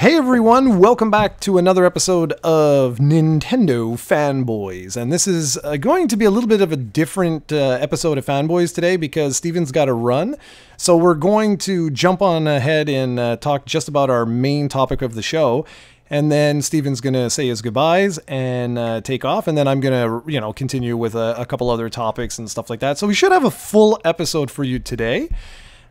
Hey everyone, welcome back to another episode of Nintendo Fanboyz. And this is going to be a little bit of a different episode of Fanboyz today because Steven's got to run. So we're going to jump on ahead and talk just about our main topic of the show. And then Steven's going to say his goodbyes and take off. And then I'm going to, continue with a couple other topics and stuff like that. So we should have a full episode for you today.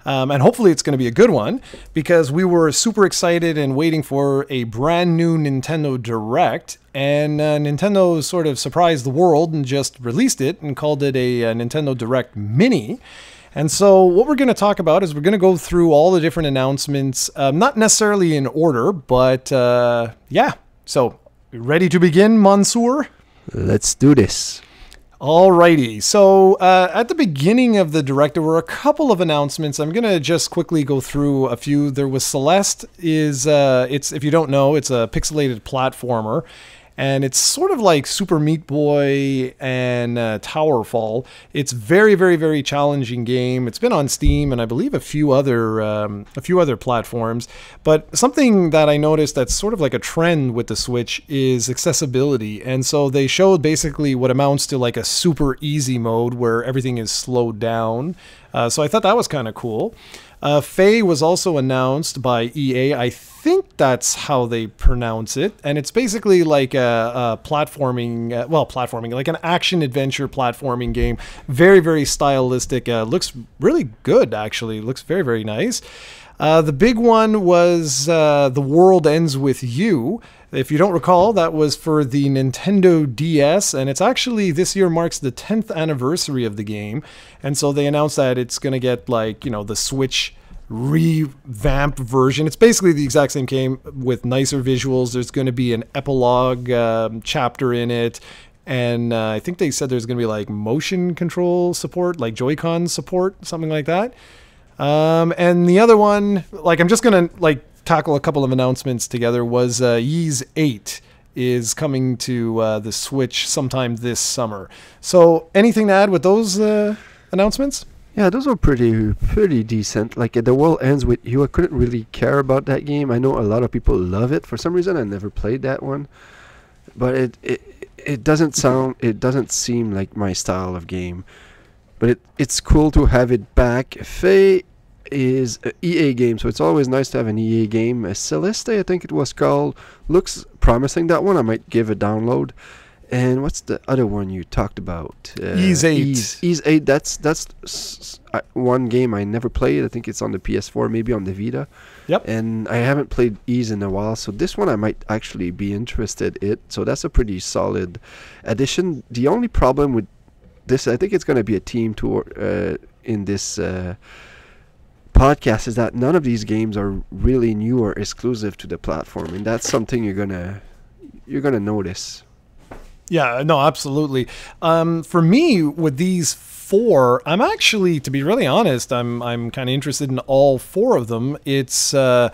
And hopefully it's going to be a good one because we were super excited and waiting for a brand new Nintendo Direct. And Nintendo sort of surprised the world and just released it and called it a Nintendo Direct Mini. And so what we're going to talk about is we're going to go through all the different announcements, not necessarily in order, but yeah. So ready to begin, Mansoor? Let's do this. Alrighty, so at the beginning of the Direct, there were a couple of announcements. I'm going to just quickly go through a few. There was Celeste, it's if you don't know, it's a pixelated platformer. And it's sort of like Super Meat Boy and Towerfall. It's very, very, very challenging game. It's been on Steam and I believe a few other platforms. But something that I noticed that's sort of like a trend with the Switch is accessibility. And so they showed basically what amounts to like a super easy mode where everything is slowed down. So I thought that was kind of cool. Faye was also announced by EA. I think that's how they pronounce it. And it's basically like a platforming, like an action-adventure platforming game. Very, very stylistic. Looks really good, actually. Looks very, very nice. The big one was The World Ends With You. If you don't recall, that was for the Nintendo DS, and it's actually, this year marks the 10th anniversary of the game, and so they announced that it's going to get, like, the Switch revamped version. It's basically the exact same game with nicer visuals. There's going to be an epilogue chapter in it, and I think they said there's going to be, like, motion control support, like Joy-Con support, something like that. And the other one, like, I'm just going to, like, tackle a couple of announcements together, was Ys 8 is coming to the Switch sometime this summer. So anything to add with those announcements? Yeah, those were pretty decent. Like, The World Ends With You, I couldn't really care about that game. I know a lot of people love it. For some reason, I never played that one. But it doesn't seem like my style of game. But it's cool to have it back. Faye is an EA game, so it's always nice to have an EA game. Celeste, I think it was called, looks promising. That one I might give a download. And what's the other one you talked about? Ys 8. Ys 8. That's one game I never played. I think it's on the PS4, maybe on the Vita. Yep. And I haven't played Ys in a while, so this one I might actually be interested in. So that's a pretty solid addition. The only problem with this, I think it's going to be a team tour in this podcast, is that none of these games are really new or exclusive to the platform, and that's something you're gonna notice. Yeah, no, absolutely. For me, with these four, I'm actually, to be really honest, I'm kind of interested in all four of them. It's I'm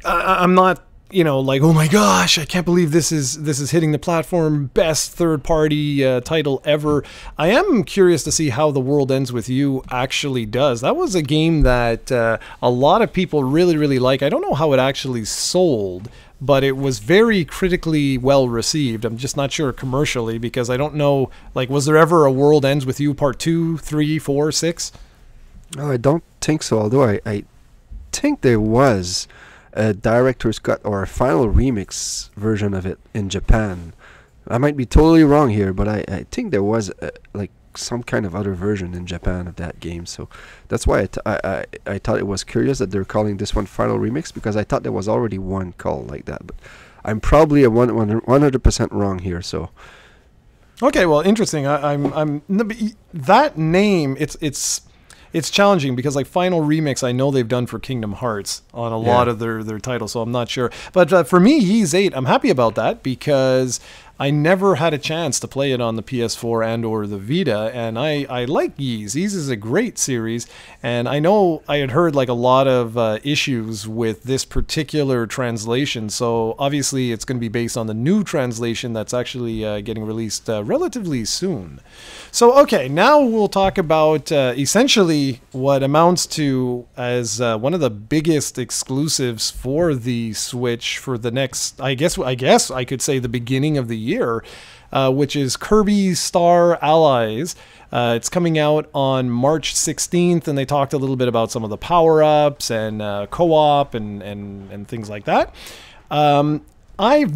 not, like, oh my gosh, I can't believe this is hitting the platform, best third-party title ever. I am curious to see how The World Ends With You actually does. That was a game that a lot of people really, really like. I don't know how it actually sold, but it was very critically well received. I'm just not sure commercially because I don't know, like, was there ever a World Ends With You Part 2, 3, 4, 6? Oh, I don't think so, although I think there was a director's cut or a final remix version of it in Japan. I might be totally wrong here, but I think there was like some kind of other version in Japan of that game. So that's why I thought it was curious that they're calling this one final remix, because I thought there was already one called like that. But I'm probably 100% wrong here. So okay, well, interesting. I'm that name. It's challenging because, like, Final Remix, I know they've done for Kingdom Hearts on a lot of their titles, so I'm not sure. But for me, Ys 8, I'm happy about that because I never had a chance to play it on the PS4 and or the Vita, and I like Ys. Ys is a great series, and I know I had heard like a lot of issues with this particular translation, so obviously it's going to be based on the new translation that's actually getting released relatively soon. So okay, now we'll talk about essentially what amounts to as one of the biggest exclusives for the Switch for the next, I guess I could say the beginning of the year, which is Kirby Star Allies. It's coming out on March 16th, and they talked a little bit about some of the power-ups and co-op and things like that. I've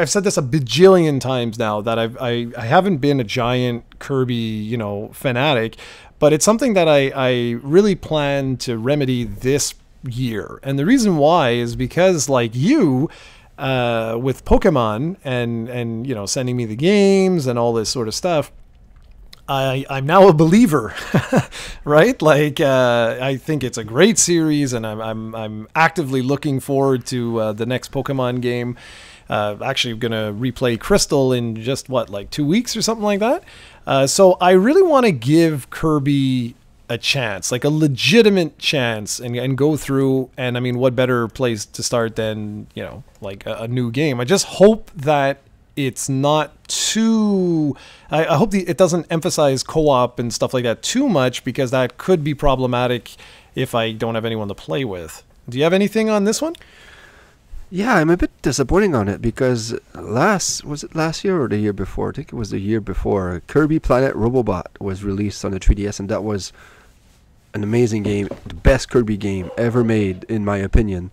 said this a bajillion times now that I haven't been a giant Kirby, fanatic, but it's something that I really plan to remedy this year. And the reason why is because, like you, with Pokemon and sending me the games and all this sort of stuff, I'm now a believer, right? Like I think it's a great series, and I'm actively looking forward to the next Pokemon game. Actually, I'm gonna replay Crystal in just like 2 weeks or something like that. So I really want to give Kirby a chance, like a legitimate chance, and go through. And I mean, what better place to start than like a new game? I just hope that it's not too... I hope it doesn't emphasize co-op and stuff like that too much, because that could be problematic if I don't have anyone to play with. Do you have anything on this one? Yeah, I'm a bit disappointing on it because was it last year or the year before? I think it was the year before. Kirby Planet Robobot was released on the 3DS, and that was an amazing game. The best Kirby game ever made, in my opinion.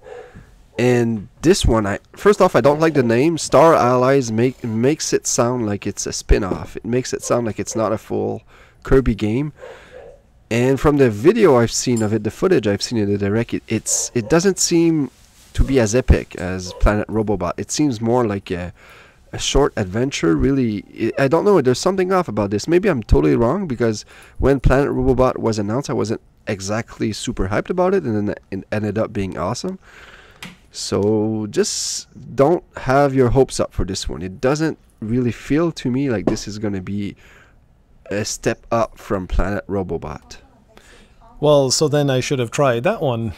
And this one, first off, I don't like the name. Star Allies makes it sound like it's a spin-off. It makes it sound like it's not a full Kirby game. And from the video I've seen of it, the footage I've seen in the direct, it doesn't seem to be as epic as Planet Robobot. It seems more like a short adventure, really. I don't know, there's something off about this. Maybe I'm totally wrong, because when Planet Robobot was announced, I wasn't exactly super hyped about it, and then it ended up being awesome. So just don't have your hopes up for this one. It doesn't really feel to me like this is going to be a step up from Planet Robobot. Well, so then I should have tried that one.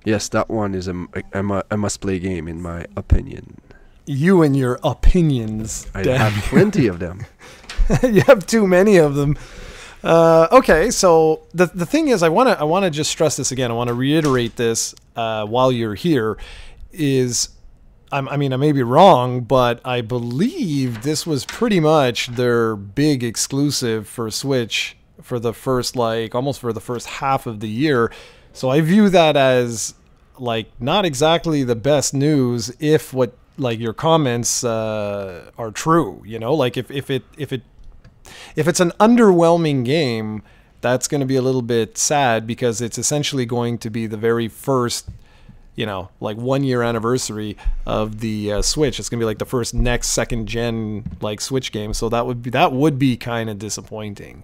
Yes, that one is a must-play game, in my opinion. You and your opinions. I have plenty of them. You have too many of them. Okay, so the thing is, I want to just stress this again. I want to reiterate this while you're here. I may be wrong, but I believe this was pretty much their big exclusive for Switch for the first, almost for the first half of the year. So I view that as not exactly the best news if what your comments are true. If it's an underwhelming game, that's going to be a little bit sad, because it's essentially going to be the very first, 1 year anniversary of the Switch. It's going to be the first next second gen Switch game. So that would be kind of disappointing.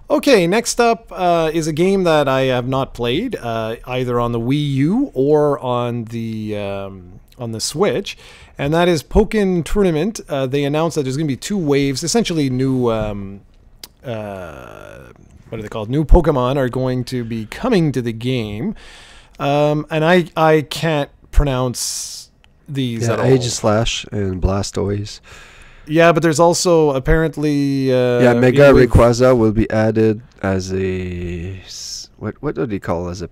Okay, next up is a game that I have not played either on the Wii U or on the Switch, and that is Pokken Tournament. They announced that there's going to be 2 waves, essentially new, what are they called? New Pokemon are going to be coming to the game, and I can't pronounce these at all. Aegislash and Blastoise. Yeah, but there's also apparently... Mega Rayquaza will be added as a... What do they call as a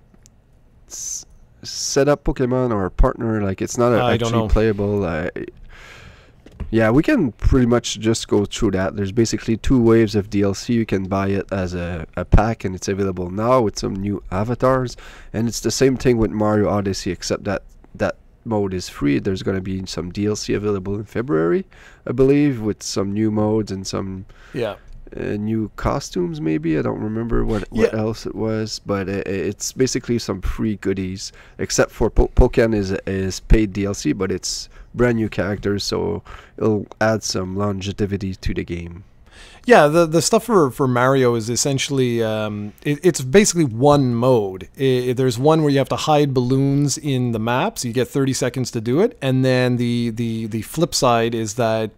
setup Pokemon or a partner? It's not actually playable. Yeah, we can pretty much just go through that. There's basically 2 waves of DLC. You can buy it as a pack, and it's available now with some new avatars. And it's the same thing with Mario Odyssey, except that mode is free. There's going to be some DLC available in February, I believe, with some new modes and some new costumes, maybe. I don't remember what else it was, but it's basically some free goodies, except for Pokken is paid DLC, but it's brand new characters, so it'll add some longevity to the game. Yeah, the stuff for Mario is essentially it's basically one mode. There's one where you have to hide balloons in the map, so you get 30 seconds to do it, and then the flip side is that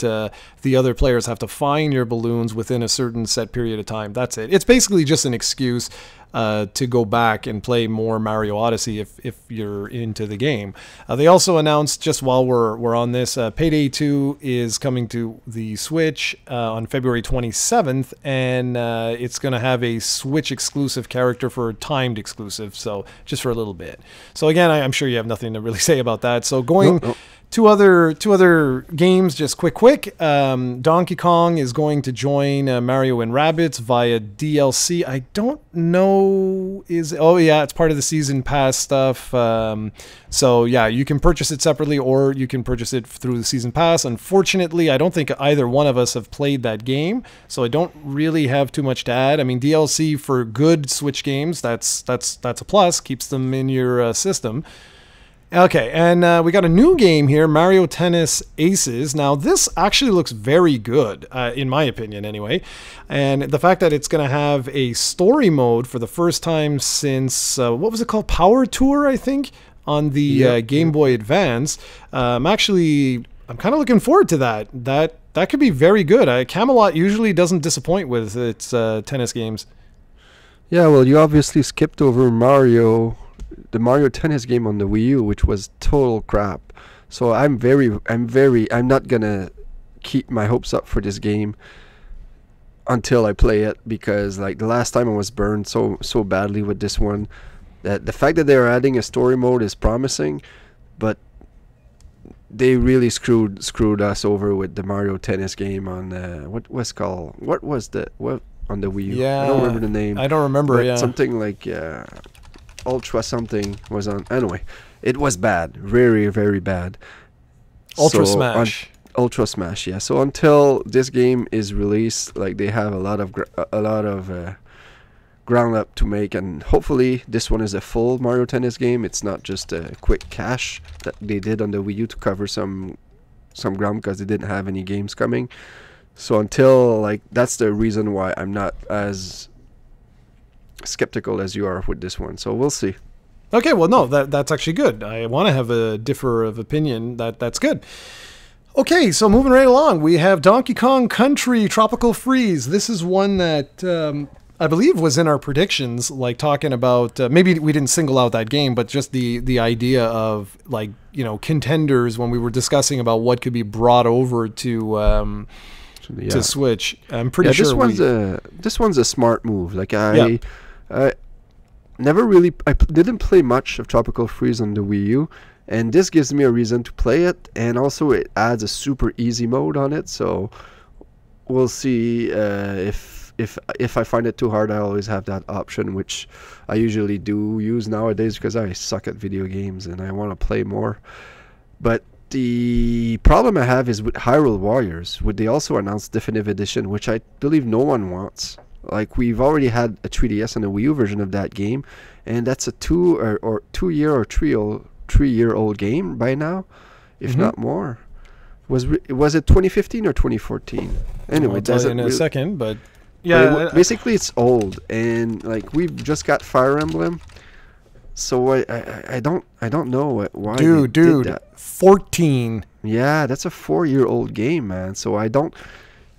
the other players have to find your balloons within a certain set period of time. That's it. It's basically just an excuse to go back and play more Mario Odyssey if you're into the game. They also announced, just while we're on this, Payday 2 is coming to the Switch on February 27th, and it's going to have a Switch exclusive character for a timed exclusive, so just for a little bit. So again, I'm sure you have nothing to really say about that. So going... No. Two other games, just quick. Donkey Kong is going to join Mario and Rabbids via DLC. I don't know it's part of the season pass stuff. So yeah, you can purchase it separately or you can purchase it through the season pass. Unfortunately, I don't think either one of us have played that game, so I don't really have too much to add. I mean, DLC for good Switch games, that's a plus, keeps them in your system. Okay, and we got a new game here, Mario Tennis Aces. Now, this actually looks very good, in my opinion anyway. And the fact that it's going to have a story mode for the first time since, what was it called? Power Tour, I think, on the Game Boy Advance. I'm kind of looking forward to that. That could be very good. Camelot usually doesn't disappoint with its tennis games. Yeah, well, you obviously skipped over the Mario Tennis game on the Wii U, which was total crap. So I'm not gonna keep my hopes up for this game until I play it, because like the last time I was burned so badly with this one, that the fact that they're adding a story mode is promising, but they really screwed us over with the Mario Tennis game on on the Wii U. Yeah, I don't remember the name. I don't remember. But yeah, something like Ultra something was on. Anyway, it was bad, very very bad. Ultra Smash. Ultra Smash, yeah. So until this game is released, like, they have a lot of ground up to make, and hopefully this one is a full Mario Tennis game. It's not just a quick cache that they did on the Wii U to cover some ground because they didn't have any games coming. So until, like, that's the reason why I'm not as skeptical as you are with this one. So we'll see. Okay, well, no, that's actually good. I want to have a differ of opinion. That's good. Okay, so moving right along, we have Donkey Kong Country Tropical Freeze. This is one that I believe was in our predictions, like talking about, maybe we didn't single out that game, but just the idea of, like, you know, contenders when we were discussing about what could be brought over to Switch. I'm pretty sure this one's a smart move. Like, I didn't play much of Tropical Freeze on the Wii U, and this gives me a reason to play it, and also it adds a super easy mode on it. So we'll see if I find it too hard. I always have that option, which I usually do use nowadays because I suck at video games and I want to play more. But the problem I have is with Hyrule Warriors, would they also announce Definitive Edition, which I believe no one wants. Like, we've already had a 3DS and a Wii U version of that game, and that's a 3 year old game by now, if not more. Was it 2015 or 2014? Anyway, I'll tell you in a second, but yeah, but basically it's old, and like, we've just got Fire Emblem. So I don't know why dude did that. 14. Yeah, that's a 4-year-old game, man. So I don't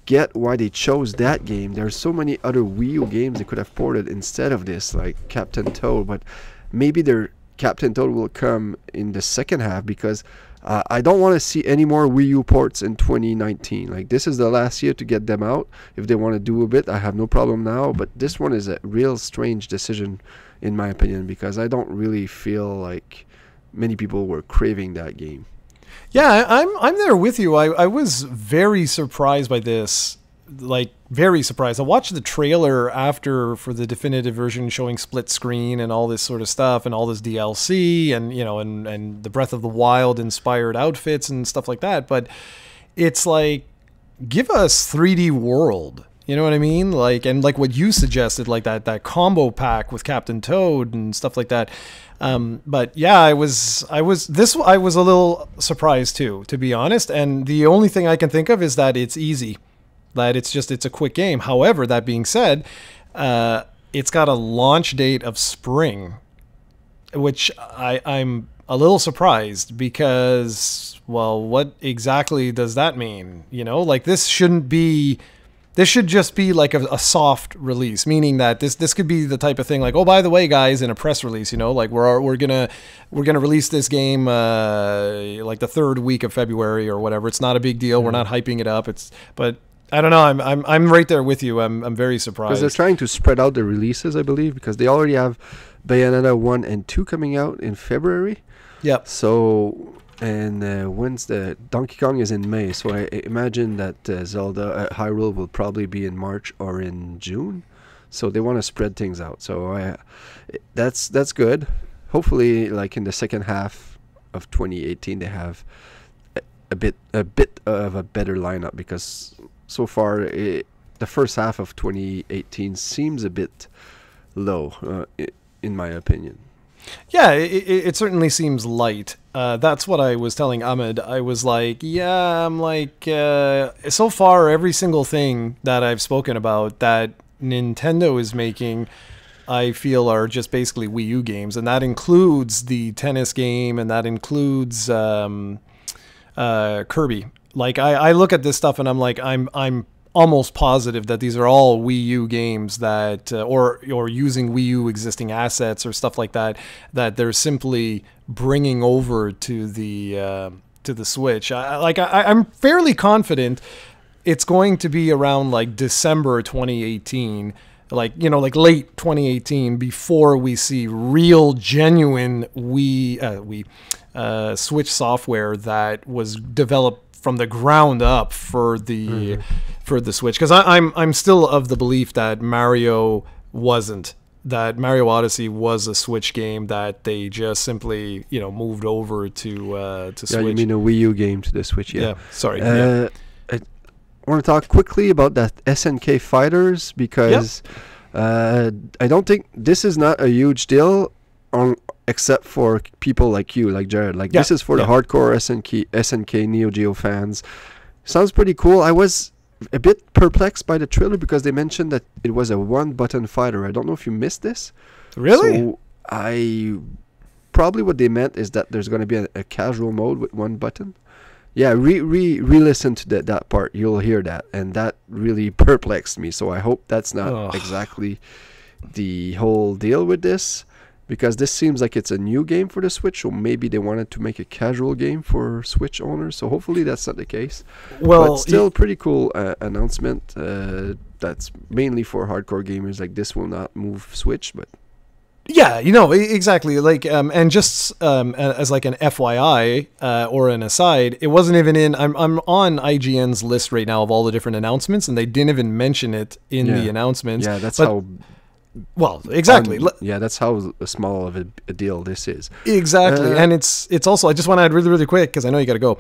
get why they chose that game. There's so many other Wii U games they could have ported instead of this, like Captain Toad. But maybe their Captain Toad will come in the second half, because I don't want to see any more Wii U ports in 2019. Like, this is the last year to get them out. If they want to do a bit, I have no problem now. But this one is a real strange decision, in my opinion, because I don't really feel like many people were craving that game. Yeah, I'm there with you. I was very surprised by this, like, very surprised. I watched the trailer after for the definitive version, showing split screen and all this sort of stuff, and all this DLC, and, you know, and the Breath of the Wild inspired outfits and stuff like that. But it's like, give us 3D World. You know what I mean? Like, and like what you suggested, like that combo pack with Captain Toad and stuff like that. But yeah, I was a little surprised too, to be honest. And the only thing I can think of is that it's easy. that it's a quick game. However, that being said, it's got a launch date of spring, which I'm a little surprised because, well, what exactly does that mean? You know, like this should just be like a soft release, meaning that this could be the type of thing like, oh, by the way, guys, in a press release, you know, like we're gonna release this game like the third week of February or whatever. It's not a big deal. We're not hyping it up. But I don't know. I'm right there with you. I'm very surprised because they're trying to spread out the releases, I believe, because they already have Bayonetta 1 and 2 coming out in February. Yep. So, and when's the Donkey Kong is in May, so I imagine that Zelda Hyrule will probably be in March or in June. So they want to spread things out. So that's good. Hopefully, like in the second half of 2018, they have a bit of a better lineup, because so far the first half of 2018 seems a bit low, in my opinion. Yeah, it certainly seems light. That's what I was telling Ahmed. I was like, yeah, I'm like, so far every single thing that I've spoken about that Nintendo is making, I feel are just basically Wii U games, and that includes the tennis game, and that includes Kirby. Like I look at this stuff and I'm like, I'm almost positive that these are all Wii U games that, or using Wii U existing assets or stuff like that, that they're simply bringing over to the Switch. I'm fairly confident it's going to be around like December 2018, like, you know, like late 2018, before we see real, genuine Switch software that was developed from the ground up for the Switch, because I'm still of the belief that Mario Odyssey was a Switch game that they just simply, you know, moved over to Switch. Yeah, you mean a Wii U game to the Switch? Yeah. Sorry. I want to talk quickly about that SNK Fighters, because I don't think this is not a huge deal except for people like you, like Jarrod. Like, this is for the hardcore SNK Neo Geo fans. Sounds pretty cool. I was a bit perplexed by the trailer because they mentioned that it was a one-button fighter. I don't know if you missed this. Really? So probably what they meant is that there's going to be a casual mode with one button. Yeah, re-listen to that part. You'll hear that, and that really perplexed me. So I hope that's not exactly the whole deal with this, because this seems like it's a new game for the Switch, so maybe they wanted to make a casual game for Switch owners. So hopefully that's not the case. Well, but still pretty cool announcement. That's mainly for hardcore gamers. Like, this will not move Switch, but yeah, you know, exactly. Like, and just as like an FYI or an aside, it wasn't even in. I'm on IGN's list right now of all the different announcements, and they didn't even mention it in the announcements. Yeah, that's how. Well, exactly. Yeah, that's how small of a deal this is. Exactly, and it's also. I just want to add really quick, because I know you got to go.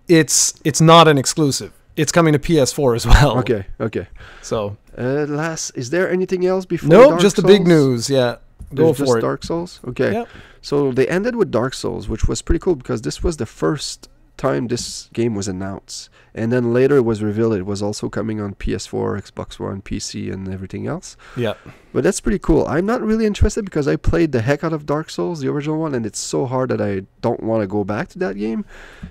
It's not an exclusive. It's coming to PS4 as well. Okay. So, is there anything else before? No, just the big news. Yeah. Go for it. Dark Souls? Okay. Yep. So they ended with Dark Souls, which was pretty cool because this was the first time this game was announced. And then later it was revealed it was also coming on PS4, Xbox One, PC, and everything else. Yeah. But that's pretty cool. I'm not really interested because I played the heck out of Dark Souls, the original one, and it's so hard that I don't want to go back to that game.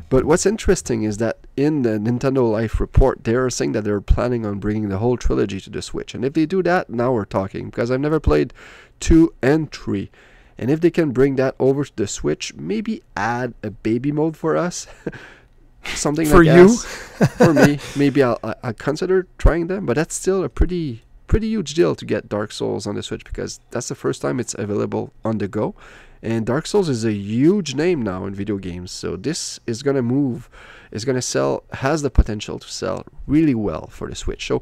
But what's interesting is that in the Nintendo Life report, they're saying that they're planning on bringing the whole trilogy to the Switch. And if they do that, now we're talking, because I've never played 2 and 3. And if they can bring that over to the Switch, maybe add a baby mode for us. Something for like you. For me, maybe I'll consider trying them. But that's still a pretty huge deal to get Dark Souls on the Switch, because that's the first time it's available on the go. And Dark Souls is a huge name now in video games. So this is going to move, is going to sell, has the potential to sell really well for the Switch. So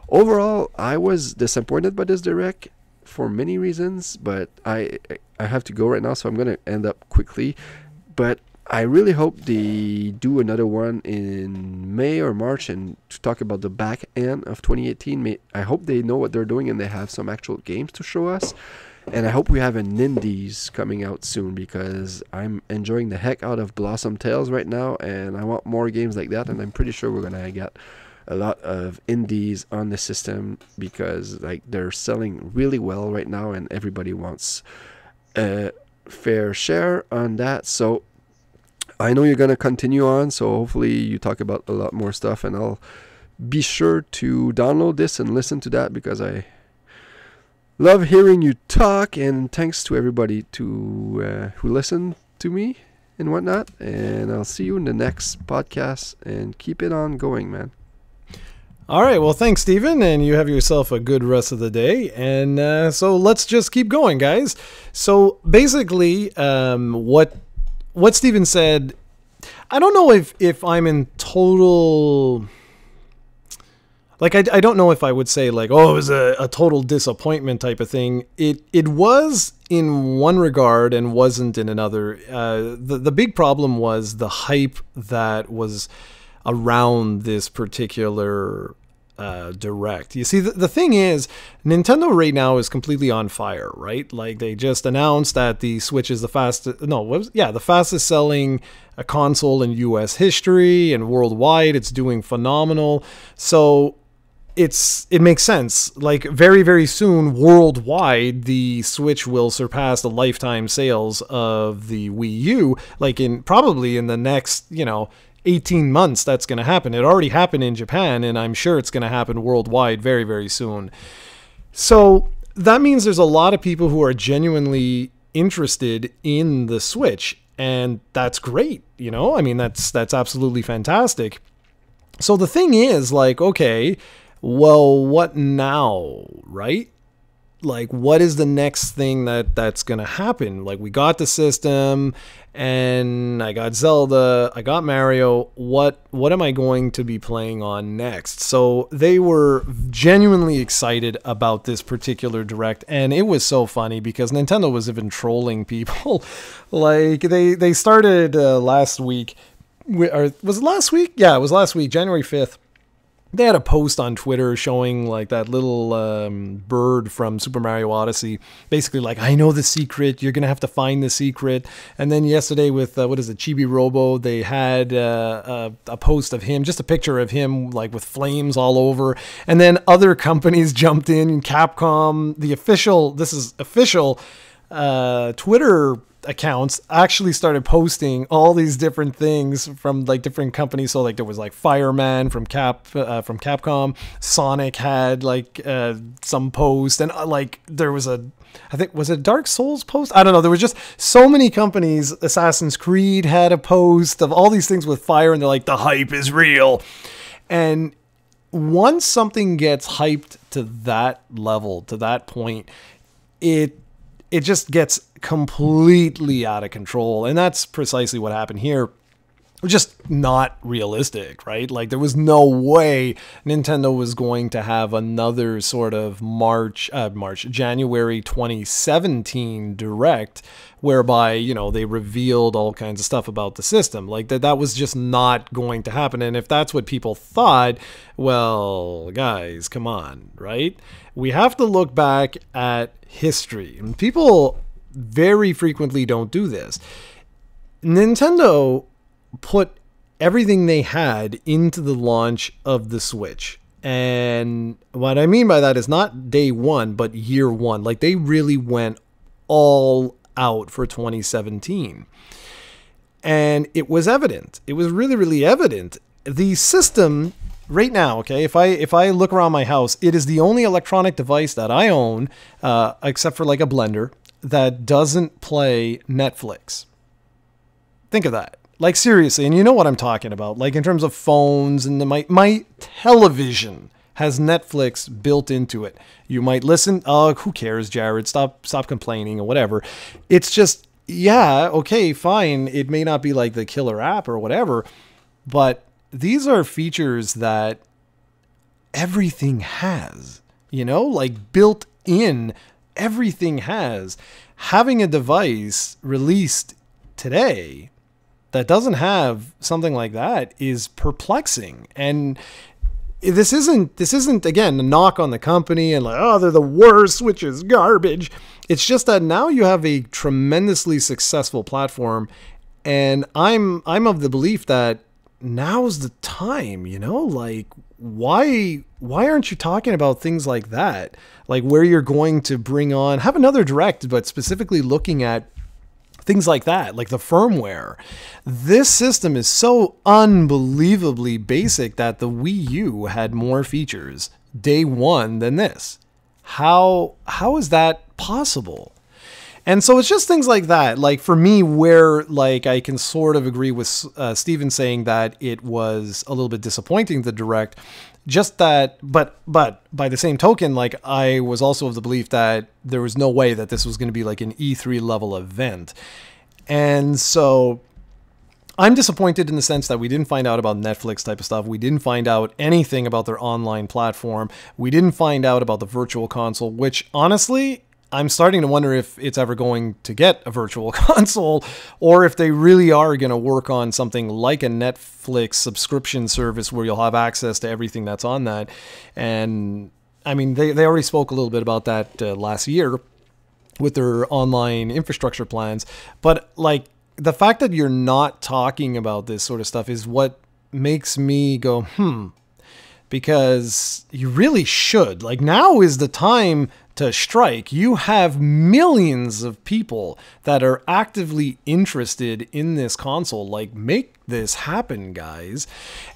overall, I was disappointed by this Direct for many reasons, but I have to go right now, so I'm going to end up quickly. But I really hope they do another one in May or March and to talk about the back end of 2018. I hope they know what they're doing and they have some actual games to show us. And I hope we have an Indies coming out soon, because I'm enjoying the heck out of Blossom Tales right now, and I want more games like that, and I'm pretty sure we're going to get a lot of indies on the system because like they're selling really well right now, and everybody wants a fair share on that. So I know you're gonna continue on, so hopefully you talk about a lot more stuff, and I'll be sure to download this and listen to that because I love hearing you talk. And thanks to everybody who listened to me and whatnot. And I'll see you in the next podcast, and keep it on going, man. All right. Well, thanks, Steven, and you have yourself a good rest of the day. And so let's just keep going, guys. So basically, what Steven said, I don't know if I'm in total... Like, I don't know if I would say, like, oh, it was a total disappointment type of thing. It was in one regard and wasn't in another. The big problem was the hype that was around this particular Direct. You see, the thing is, Nintendo right now is completely on fire, right? Like, they just announced that the Switch is the fastest selling console in US history, and worldwide it's doing phenomenal. So it makes sense. Like, very, very soon, worldwide, the Switch will surpass the lifetime sales of the Wii U. Like, probably in the next, 18 months, that's going to happen. It already happened in Japan, and I'm sure it's going to happen worldwide very, very soon. So that means there's a lot of people who are genuinely interested in the Switch, and that's great. I mean, that's absolutely fantastic. So the thing is, like, okay, well, what now, right? Like, what is the next thing that's going to happen? Like, we got the system, and I got Zelda, I got Mario. What am I going to be playing on next? So they were genuinely excited about this particular Direct, and it was so funny because Nintendo was even trolling people. Like, they started last week, or was it last week? Yeah, it was last week, January 5th. They had a post on Twitter showing like that little bird from Super Mario Odyssey, basically like, I know the secret, you're going to have to find the secret. And then yesterday with, Chibi Robo, they had a post of him, just a picture of him like with flames all over. And then other companies jumped in, Capcom, this is official Twitter accounts actually started posting all these different things from like different companies. So like there was like Fireman from Capcom, Sonic had like some post, and like there was I think was it Dark Souls post? I don't know. There was just so many companies. Assassin's Creed had a post of all these things with fire, and they're like, the hype is real. And once something gets hyped to that level, to that point, it just gets completely out of control. And that's precisely what happened here. Just not realistic, right? Like, there was no way Nintendo was going to have another sort of January 2017 Direct whereby, they revealed all kinds of stuff about the system. Like, that was just not going to happen. And if that's what people thought, well, guys, come on, right? We have to look back at history. And people very frequently don't do this. Nintendo put everything they had into the launch of the Switch. And what I mean by that is not day one, but year one. Like, they really went all out for 2017. And it was evident. It was really, really evident. The system right now, okay, if I look around my house, it is the only electronic device that I own, except for like a blender, that doesn't play Netflix. Think of that. Like, seriously, and you know what I'm talking about. Like, in terms of phones, and my television has Netflix built into it. You might listen. Oh, who cares, Jarrod? Stop complaining or whatever. It's just, yeah, okay, fine. It may not be like the killer app or whatever, but these are features that everything has. Like built in. Everything has. Having a device released today that doesn't have something like that is perplexing. And this isn't again a knock on the company and like, oh, they're the worst, which is garbage. It's just that now you have a tremendously successful platform, and I'm of the belief that now's the time, you know? Like, why aren't you talking about things like that? Like where you're going to bring on, have another direct, but specifically looking at things like that, like the firmware. This system is so unbelievably basic that the Wii U had more features day one than this. How is that possible? And so it's just things like that. Like for me, where like I can sort of agree with Steven saying that it was a little bit disappointing, the direct. Just that, but by the same token, like I was also of the belief that there was no way that this was going to be like an E3 level event. And so I'm disappointed in the sense that we didn't find out about Netflix type of stuff. We didn't find out anything about their online platform. We didn't find out about the virtual console, which honestly, I'm starting to wonder if it's ever going to get a virtual console, or if they really are going to work on something like a Netflix subscription service where you'll have access to everything that's on that. And I mean, they already spoke a little bit about that last year with their online infrastructure plans. But like the fact that you're not talking about this sort of stuff is what makes me go, because you really should. Like now is the time to strike. You have millions of people that are actively interested in this console. Like, make this happen, guys.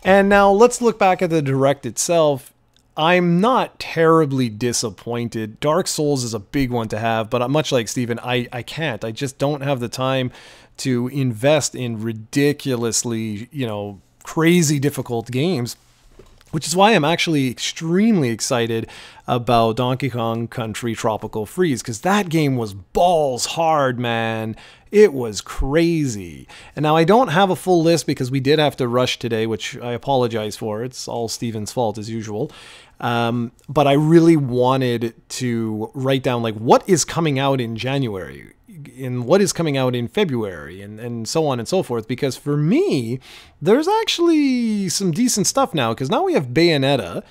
And now let's look back at the direct itself. I'm not terribly disappointed. Dark Souls is a big one to have, but much like Steven, I can't. I just don't have the time to invest in ridiculously, you know, crazy difficult games. Which is why I'm actually extremely excited about Donkey Kong Country Tropical Freeze, because that game was balls hard, man. It was crazy. And now I don't have a full list because we did have to rush today, which I apologize for. It's all Steven's fault as usual. But I really wanted to write down like what is coming out in January and what is coming out in February and so on and so forth. Because for me, there's actually some decent stuff now, because now we have Bayonetta.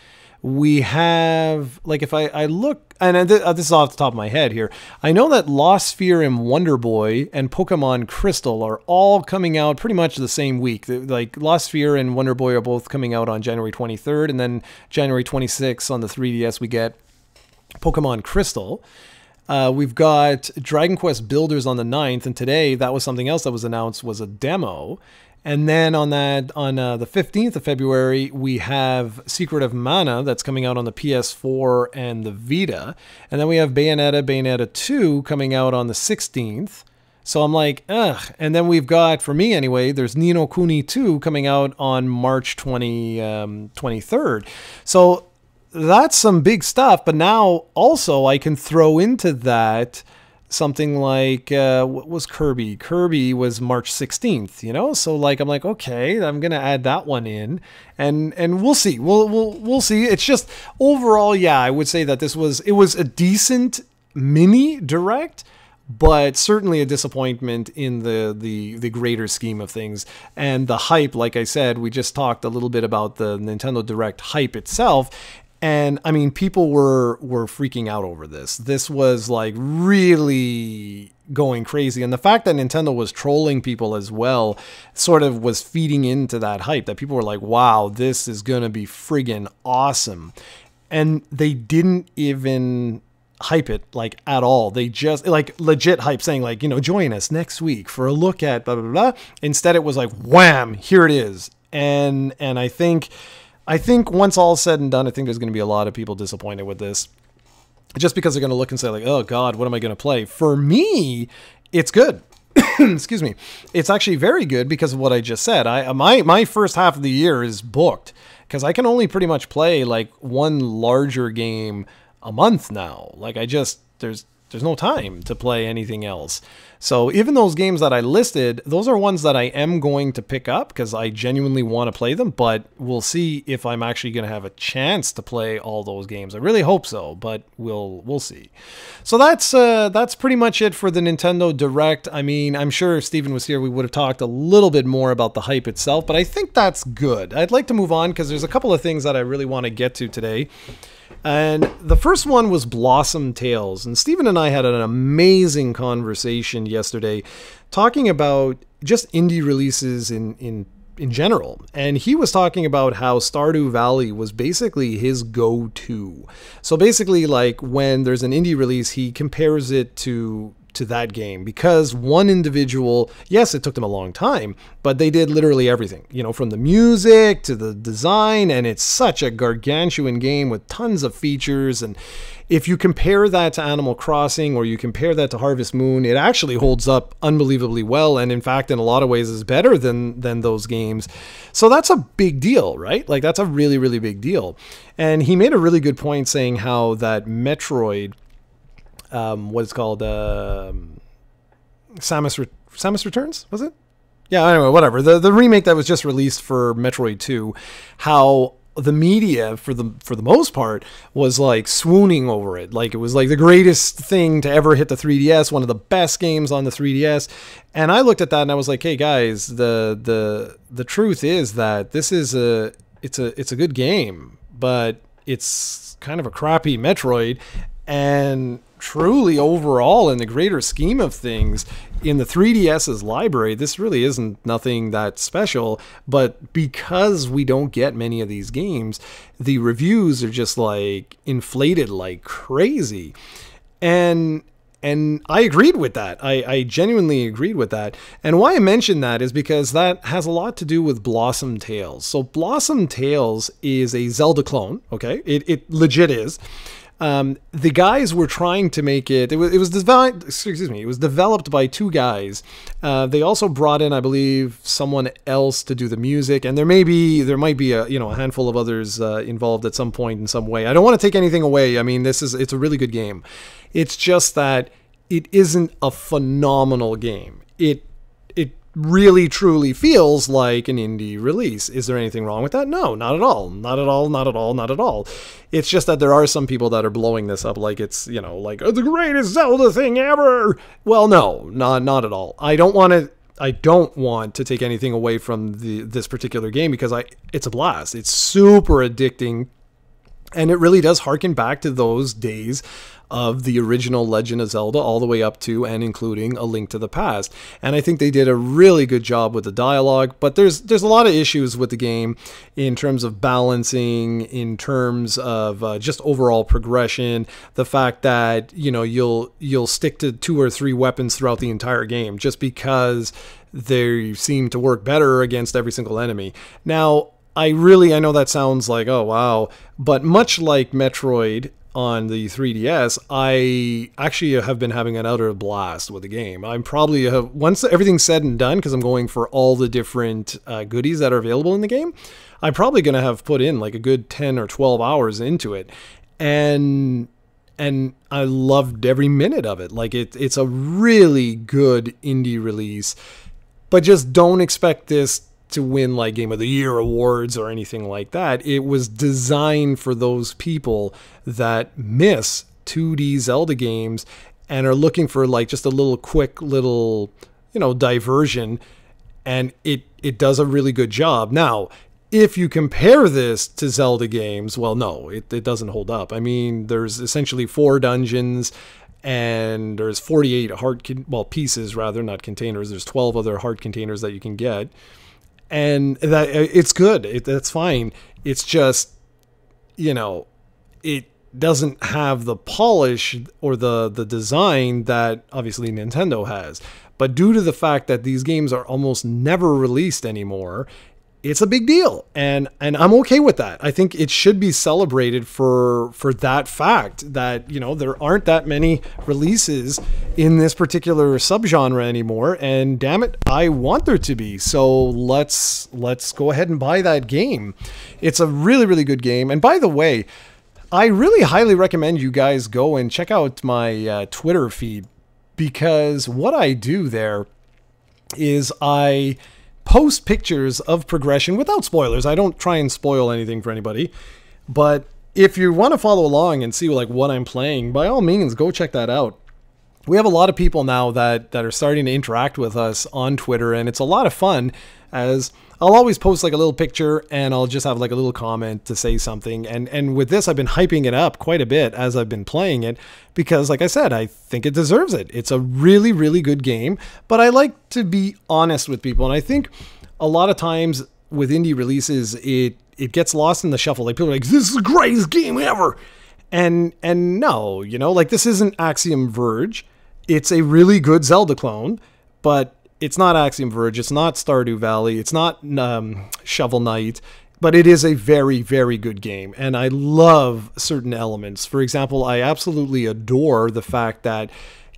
We have, like, if I look, and this is off the top of my head here, I know that Lost Sphere and Wonder Boy and Pokemon Crystal are all coming out pretty much the same week. Like, Lost Sphere and Wonder Boy are both coming out on January 23rd, and then January 26th on the 3DS we get Pokemon Crystal. We've got Dragon Quest Builders on the 9th, and today that was something else that was announced, was a demo. And then on the 15th of February, we have Secret of Mana that's coming out on the PS4 and the Vita. And then we have Bayonetta 2 coming out on the 16th. So I'm like, ugh. And then we've got, for me anyway, there's Ni no Kuni 2 coming out on March 23rd. So that's some big stuff. But now also I can throw into that something like, what was Kirby? Kirby was March 16th, you know? So like, I'm like, okay, I'm going to add that one in, and we'll see. We'll see. It's just overall, yeah, I would say that it was a decent mini direct, but certainly a disappointment in the greater scheme of things. And the hype, like I said, we just talked a little bit about the Nintendo Direct hype itself. And I mean, people were freaking out over this. This was like really going crazy. And the fact that Nintendo was trolling people as well sort of was feeding into that hype, that people were like, wow, this is going to be friggin' awesome. And they didn't even hype it like at all. They just like legit hype, saying like, you know, join us next week for a look at blah, blah, blah. Instead, it was like, wham, here it is. And I think once all said and done, I think there's going to be a lot of people disappointed with this, just because they're going to look and say like, oh God, what am I going to play? For me, it's good. Excuse me. It's actually very good because of what I just said. My first half of the year is booked because I can only pretty much play like one larger game a month now. Like there's no time to play anything else. So even those games that I listed, those are ones that I am going to pick up because I genuinely want to play them, but we'll see if I'm actually going to have a chance to play all those games. I really hope so, but we'll see. So that's pretty much it for the Nintendo Direct. I mean, I'm sure if Steven was here, we would have talked a little bit more about the hype itself, but I think that's good. I'd like to move on because there's a couple of things that I really want to get to today. And the first one was Blossom Tales. And Steven and I had an amazing conversation yesterday talking about just indie releases in in general. And he was talking about how Stardew Valley was basically his go-to. So basically, like, when there's an indie release, he compares it to that game, because one individual, yes, it took them a long time, but they did literally everything, you know, from the music to the design, and it's such a gargantuan game with tons of features. And if you compare that to Animal Crossing, or you compare that to Harvest Moon, it actually holds up unbelievably well, and in fact, in a lot of ways is better than those games. So that's a big deal, right? Like, that's a really, really big deal. And he made a really good point saying how that Metroid, what it's called, Samus Returns, was it? Yeah, anyway, whatever. The remake that was just released for Metroid 2, how the media, for the most part, was like swooning over it. Like, it was like the greatest thing to ever hit the 3DS, one of the best games on the 3DS. And I looked at that and I was like, hey guys, the truth is that this is it's a good game, but it's kind of a crappy Metroid. And truly, overall, in the greater scheme of things, in the 3DS's library, this really isn't nothing that special. But because we don't get many of these games, the reviews are just like inflated like crazy. And I agreed with that. I genuinely agreed with that. And why I mention that is because that has a lot to do with Blossom Tales. So Blossom Tales is a Zelda clone, okay? It legit is. The guys were trying to make it. It was developed by two guys. They also brought in, I believe, someone else to do the music, and there might be a handful of others involved at some point in some way. I don't want to take anything away. I mean, it's a really good game. It's just that it isn't a phenomenal game. It really truly feels like an indie release. Is there anything wrong with that? No, not at all. Not at all, not at all, not at all. It's just that there are some people that are blowing this up like it's, like the greatest Zelda thing ever. Well, no, not at all. I don't want to take anything away from this particular game, because it's a blast. It's super addicting, and it really does harken back to those days of the original Legend of Zelda, all the way up to and including A Link to the Past. And I think they did a really good job with the dialogue, but there's a lot of issues with the game in terms of balancing, in terms of just overall progression, the fact that, you'll stick to 2 or 3 weapons throughout the entire game just because they seem to work better against every single enemy. Now, I know that sounds like, oh wow, but much like Metroid on the 3DS, I actually have been having an utter blast with the game. I'm probably, once everything's said and done, because I'm going for all the different goodies that are available in the game, I'm probably going to have put in like a good 10 or 12 hours into it. And I loved every minute of it. Like, it's a really good indie release, but just don't expect this to win like Game of the Year awards or anything like that. It was designed for those people that miss 2D Zelda games and are looking for like just a quick diversion, and it does a really good job. Now, if you compare this to Zelda games, well, no, it doesn't hold up. I mean, there's essentially 4 dungeons, and there's 48 pieces rather, not containers. There's 12 other heart containers that you can get. And that it's good. That's fine. It's just, it doesn't have the polish or the design that obviously Nintendo has. But due to the fact that these games are almost never released anymore, it's a big deal. And I'm okay with that. I think it should be celebrated for that fact that, there aren't that many releases in this particular subgenre anymore. And damn it, I want there to be. So let's go ahead and buy that game. It's a really, really good game. And by the way, I really highly recommend you guys go and check out my Twitter feed, because what I do there is I post pictures of progression without spoilers. I don't try and spoil anything for anybody, but if you want to follow along and see like what I'm playing, by all means, go check that out. We have a lot of people now that are starting to interact with us on Twitter, and it's a lot of fun, as I'll always post like a little picture and I'll just have like a little comment to say something. And with this, I've been hyping it up quite a bit as I've been playing it, because like I said, I think it deserves it. It's a really, really good game, but I like to be honest with people. And I think a lot of times with indie releases, it gets lost in the shuffle. Like, people are like, this is the greatest game ever. And no, you know, like, this isn't Axiom Verge. It's a really good Zelda clone, but it's not Axiom Verge. It's not Stardew Valley. It's not Shovel Knight. But it is a very, very good game, and I love certain elements. For example, I absolutely adore the fact that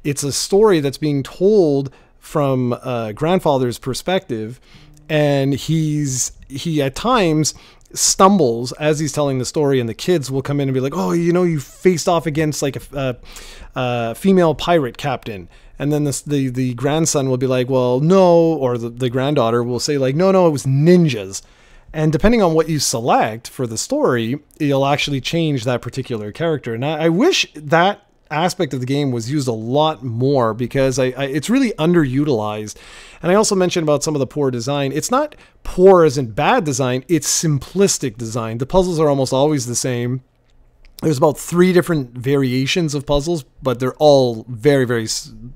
it's a story that's being told from a grandfather's perspective, and he at times stumbles as he's telling the story, and the kids will come in and be like, oh, you know, you faced off against like a female pirate captain. And then the grandson will be like, well, no, or the granddaughter will say like, no, it was ninjas. And depending on what you select for the story, you'll actually change that particular character. And I wish that aspect of the game was used a lot more, because it's really underutilized. And I also mentioned about some of the poor design. It's not poor as in bad design, it's simplistic design. The puzzles are almost always the same. There's about 3 different variations of puzzles, but they're all very, very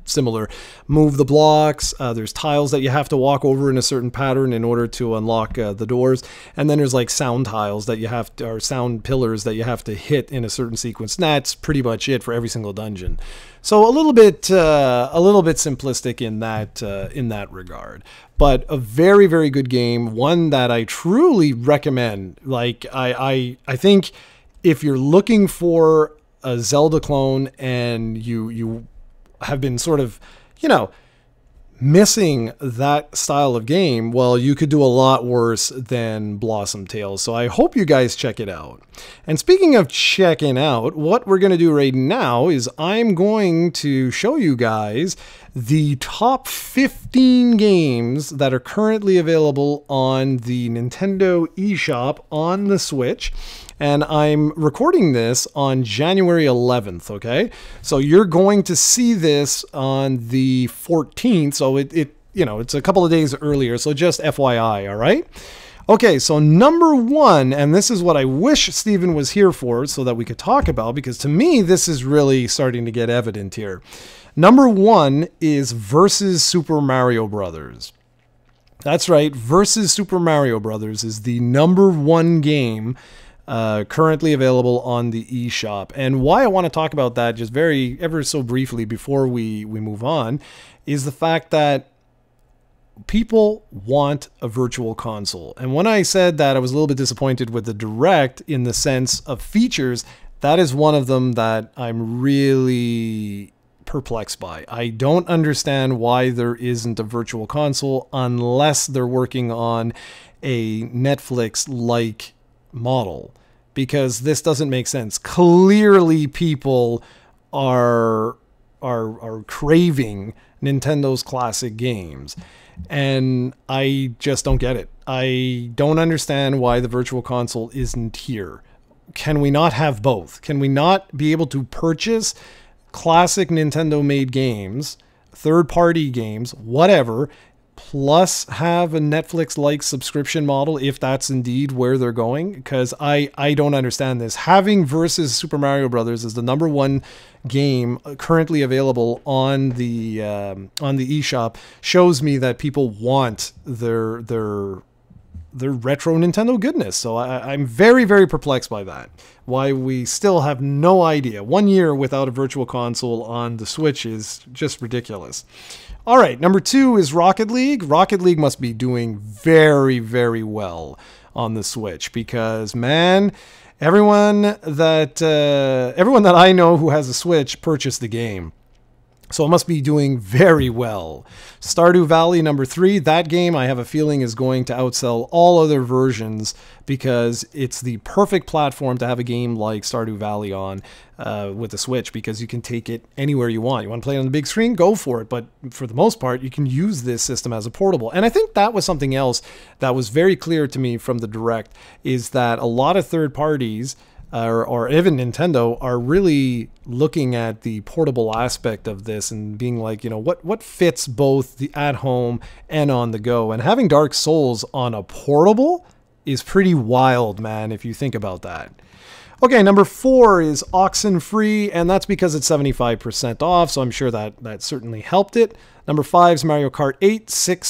similar. Move the blocks. There's tiles that you have to walk over in a certain pattern in order to unlock the doors. And then there's like sound tiles that you have to, or sound pillars that you have to hit in a certain sequence. And that's pretty much it for every single dungeon. So a little bit simplistic in that regard. But a very, very good game. One that I truly recommend. Like, I think if you're looking for a Zelda clone and you have been sort of, you know, missing that style of game, well, you could do a lot worse than Blossom Tales. So I hope you guys check it out. And speaking of checking out, what we're going to do right now is I'm going to show you guys the top 15 games that are currently available on the Nintendo eShop on the Switch. And I'm recording this on January 11th, okay? So you're going to see this on the 14th, so it's a couple of days earlier, so just FYI, all right? Okay, so number 1, and this is what I wish Steven was here for so that we could talk about, because to me, this is really starting to get evident here. Number 1 is Versus Super Mario Brothers. That's right, Versus Super Mario Brothers is the number 1 game currently available on the eShop. And why I want to talk about that just ever so briefly before we move on is the fact that people want a virtual console. And when I said that I was a little bit disappointed with the Direct in the sense of features, that is one of them that I'm really perplexed by. I don't understand why there isn't a virtual console unless they're working on a Netflix-like model, because this doesn't make sense. Clearly people are craving Nintendo's classic games, and I just don't get it. I don't understand why the virtual console isn't here. Can we not have both? Can we not be able to purchase classic Nintendo made games, third-party games, whatever, plus have a Netflix-like subscription model if that's indeed where they're going? Because I don't understand this. Having Versus Super Mario Brothers as the number 1 game currently available on the eShop shows me that people want their retro Nintendo goodness. So I'm very, very perplexed by that. Why we still have no idea. 1 year without a virtual console on the Switch is just ridiculous. All right, number 2 is Rocket League. Rocket League must be doing very, very well on the Switch, because, man, everyone that I know who has a Switch purchased the game. So it must be doing very well. Stardew Valley, number 3. That game, I have a feeling, is going to outsell all other versions, because it's the perfect platform to have a game like Stardew Valley on with the Switch, because you can take it anywhere you want. You want to play it on the big screen? Go for it. But for the most part, you can use this system as a portable. And I think that was something else that was very clear to me from the Direct, is that a lot of third parties or even Nintendo are really looking at the portable aspect of this and being like, you know, what fits both the at home and on the go. And having Dark Souls on a portable is pretty wild, man, if you think about that. Okay, number 4 is Oxenfree, and that's because it's 75% off, so I'm sure that certainly helped it. Number 5 is Mario Kart 8. 6,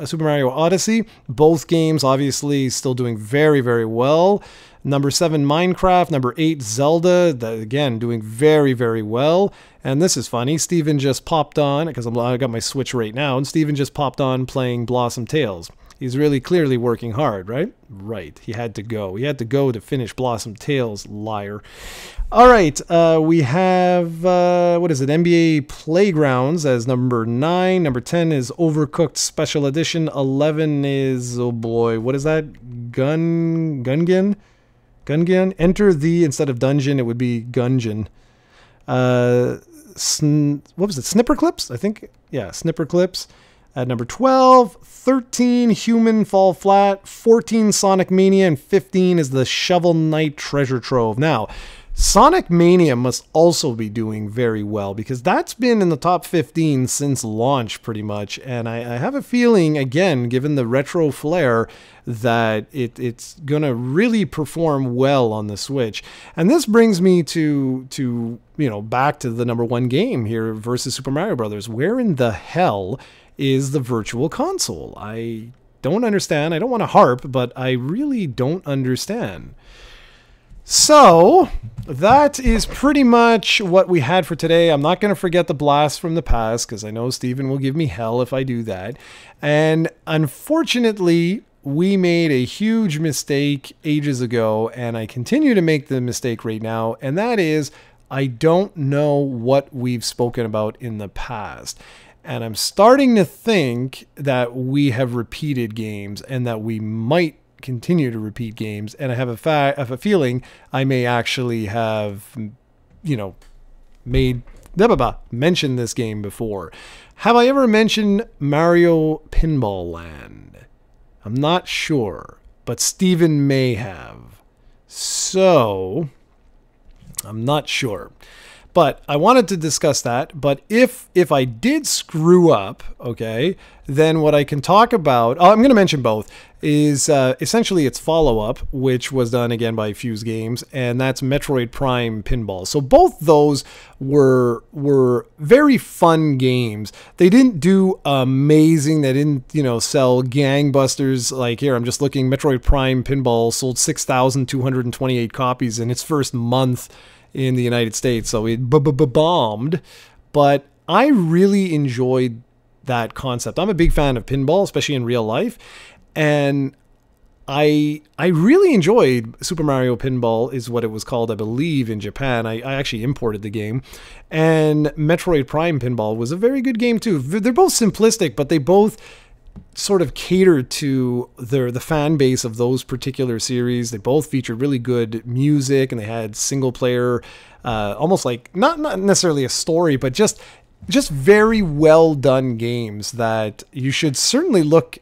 Super Mario Odyssey. Both games obviously still doing very, very well. Number 7, Minecraft. Number 8, Zelda. Again, doing very, very well. And this is funny. Steven just popped on, because I got my Switch right now, and Steven just popped on playing Blossom Tales. He's really clearly working hard, right? Right. He had to go. He had to go to finish Blossom Tales, liar. All right. We have, what is it? NBA Playgrounds as number 9. Number 10 is Overcooked Special Edition. 11 is, oh boy, what is that? Gungan? Enter the, instead of dungeon, it would be Gungeon. What was it? Snipper Clips? I think. Yeah, Snipper Clips. At number 12, 13, Human Fall Flat, 14, Sonic Mania, and 15 is the Shovel Knight Treasure Trove. Now, Sonic Mania must also be doing very well, because that's been in the top 15 since launch pretty much, and I have a feeling, again, given the retro flair, that it's gonna really perform well on the Switch. And this brings me to you know, back to the number 1 game here versus Super Mario Brothers. Where in the hell is the Virtual Console? I don't understand. I don't want to harp, but I really don't understand. So that is pretty much what we had for today. I'm not going to forget the blast from the past, because I know Steven will give me hell if I do that. And unfortunately, we made a huge mistake ages ago, and I continue to make the mistake right now, and that is I don't know what we've spoken about in the past. And I'm starting to think that we have repeated games, and that we might continue to repeat games, and I have a feeling I may actually have, you know, mentioned this game before. Have I ever mentioned Mario Pinball Land? I'm not sure, but Steven may have. So, I'm not sure. But I wanted to discuss that. But if I did screw up, okay, then what I can talk about, I'm going to mention both, is essentially its follow-up, which was done again by Fuse Games, and that's Metroid Prime Pinball. So both those were very fun games. They didn't do amazing. They didn't, you know, sell gangbusters. Like here, I'm just looking, Metroid Prime Pinball sold 6,228 copies in its first month in the United States, so it bombed. But I really enjoyed that concept. I'm a big fan of pinball, especially in real life, and I really enjoyed Super Mario Pinball, is what it was called, I believe, in Japan. I actually imported the game, and Metroid Prime Pinball was a very good game too. They're both simplistic, but they both sort of catered to the fan base of those particular series. They both featured really good music, and they had single player, almost like not necessarily a story, but just very well done games that you should certainly look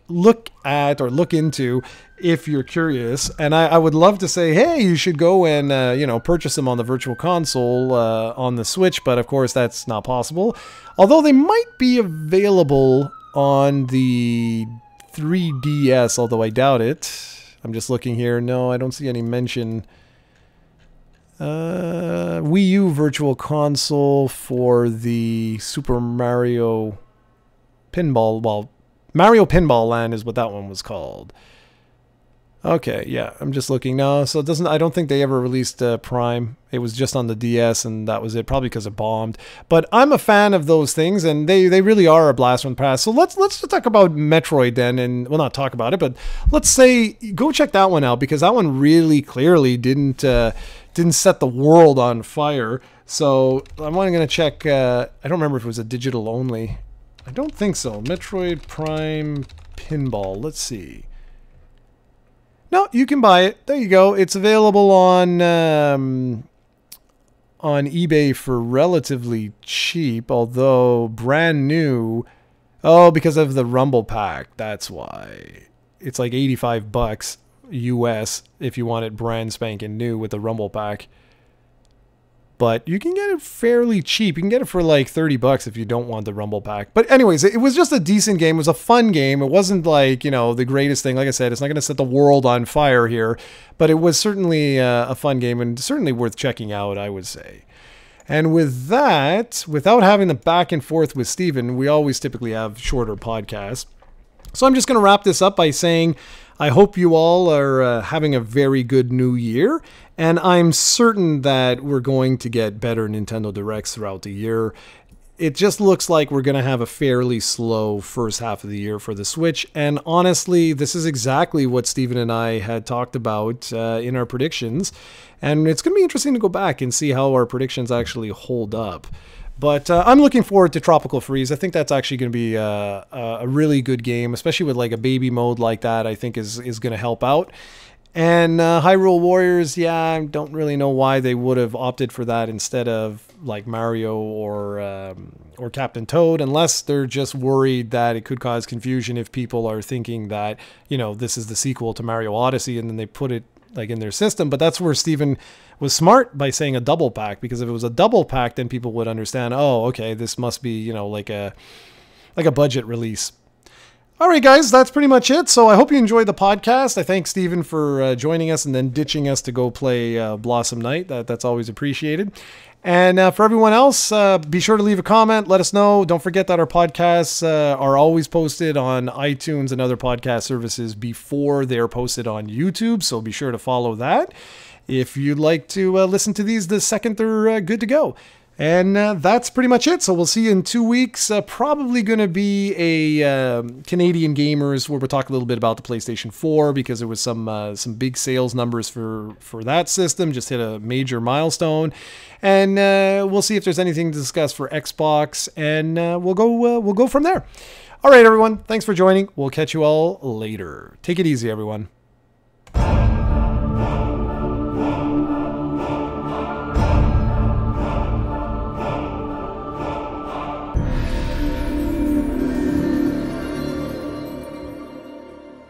at or look into if you're curious. And I would love to say, hey, you should go and you know, purchase them on the Virtual Console on the Switch, but of course that's not possible. Although they might be available on the 3DS, although I doubt it. I'm just looking here. No, I don't see any mention. Wii U Virtual Console for the Super Mario Pinball. Well, Mario Pinball Land is what that one was called. Okay, yeah, I'm just looking now. So it doesn't. I don't think they ever released Prime. It was just on the DS, and that was it. Probably because it bombed. But I'm a fan of those things, and they really are a blast from the past. So let's just talk about Metroid then, and well, not talk about it, but let's say go check that one out, because that one really clearly didn't set the world on fire. So I'm going to check. I don't remember if it was a digital only. I don't think so. Metroid Prime Pinball. Let's see. No, you can buy it. There you go. It's available on eBay for relatively cheap, although brand new. Oh, because of the Rumble Pack. That's why. It's like $85 US if you want it brand spanking new with the Rumble Pack. But you can get it fairly cheap. You can get it for like $30 if you don't want the Rumble Pack. But anyways, it was just a decent game. It was a fun game. It wasn't like, you know, the greatest thing. Like I said, it's not going to set the world on fire here. But it was certainly a fun game, and certainly worth checking out, I would say. And with that, without having the back and forth with Steven, we always typically have shorter podcasts. So I'm just going to wrap this up by saying I hope you all are having a very good new year. And I'm certain that we're going to get better Nintendo Directs throughout the year. It just looks like we're going to have a fairly slow first half of the year for the Switch. And honestly, this is exactly what Steven and I had talked about in our predictions. And it's going to be interesting to go back and see how our predictions actually hold up. But I'm looking forward to Tropical Freeze. I think that's actually going to be a really good game, especially with like a baby mode like that. I think is going to help out. And Hyrule Warriors, yeah, I don't really know why they would have opted for that instead of like Mario or Captain Toad, unless they're just worried that it could cause confusion if people are thinking that, you know, this is the sequel to Mario Odyssey, and then they put it like in their system. But that's where Steven was smart by saying a double pack, because if it was a double pack, then people would understand, oh, okay, this must be, you know, like a budget release. All right, guys, that's pretty much it. So I hope you enjoyed the podcast. I thank Steven for joining us and then ditching us to go play Blossom Night. That's always appreciated. And for everyone else, be sure to leave a comment. Let us know. Don't forget that our podcasts are always posted on iTunes and other podcast services before they're posted on YouTube. So be sure to follow that. If you'd like to listen to these the second they're good to go. And that's pretty much it. So we'll see you in 2 weeks. Probably going to be a Canadian Gamers where we'll talk a little bit about the PlayStation 4, because there was some big sales numbers for that system. Just hit a major milestone. And we'll see if there's anything to discuss for Xbox. And we'll go from there. All right, everyone. Thanks for joining. We'll catch you all later. Take it easy, everyone.